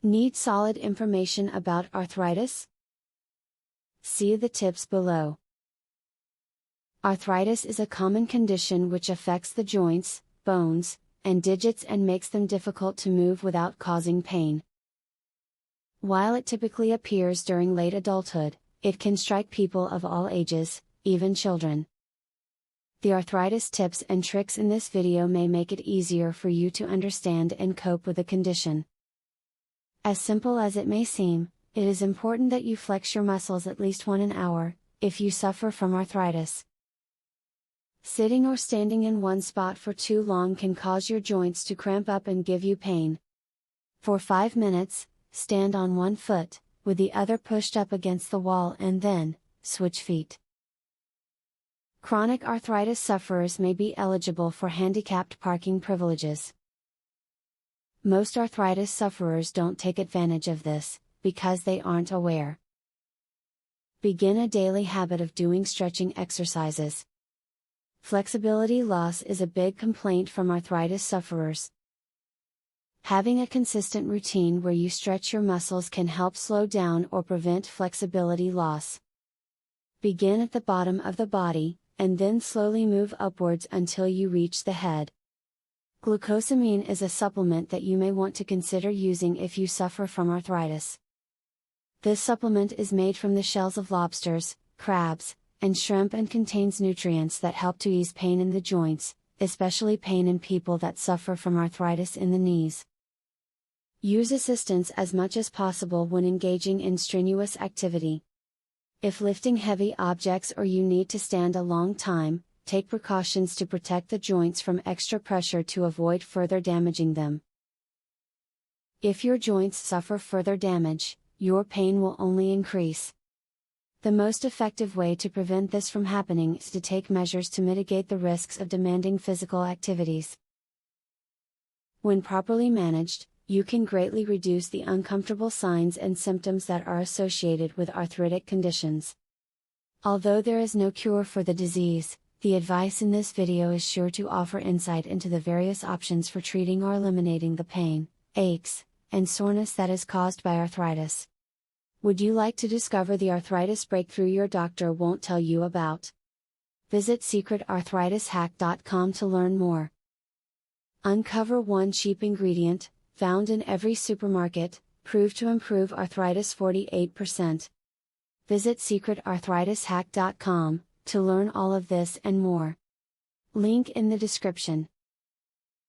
Need solid information about arthritis? See the tips below. Arthritis is a common condition which affects the joints, bones, and digits and makes them difficult to move without causing pain. While it typically appears during late adulthood, it can strike people of all ages, even children. The arthritis tips and tricks in this video may make it easier for you to understand and cope with the condition. As simple as it may seem, it is important that you flex your muscles at least once an hour, if you suffer from arthritis. Sitting or standing in one spot for too long can cause your joints to cramp up and give you pain. For 5 minutes, stand on one foot, with the other pushed up against the wall and then, switch feet. Chronic arthritis sufferers may be eligible for handicapped parking privileges. Most arthritis sufferers don't take advantage of this, because they aren't aware. Begin a daily habit of doing stretching exercises. Flexibility loss is a big complaint from arthritis sufferers. Having a consistent routine where you stretch your muscles can help slow down or prevent flexibility loss. Begin at the bottom of the body, and then slowly move upwards until you reach the head. Glucosamine is a supplement that you may want to consider using if you suffer from arthritis. This supplement is made from the shells of lobsters, crabs, and shrimp and contains nutrients that help to ease pain in the joints, especially pain in people that suffer from arthritis in the knees. Use assistance as much as possible when engaging in strenuous activity. If lifting heavy objects or you need to stand a long time, take precautions to protect the joints from extra pressure to avoid further damaging them. If your joints suffer further damage, your pain will only increase. The most effective way to prevent this from happening is to take measures to mitigate the risks of demanding physical activities. When properly managed, you can greatly reduce the uncomfortable signs and symptoms that are associated with arthritic conditions. Although there is no cure for the disease, the advice in this video is sure to offer insight into the various options for treating or eliminating the pain, aches, and soreness that is caused by arthritis. Would you like to discover the arthritis breakthrough your doctor won't tell you about? Visit secretarthritishack.com to learn more. Uncover one cheap ingredient, found in every supermarket, proved to improve arthritis 48%. Visit secretarthritishack.com to learn all of this and more. Link in the description.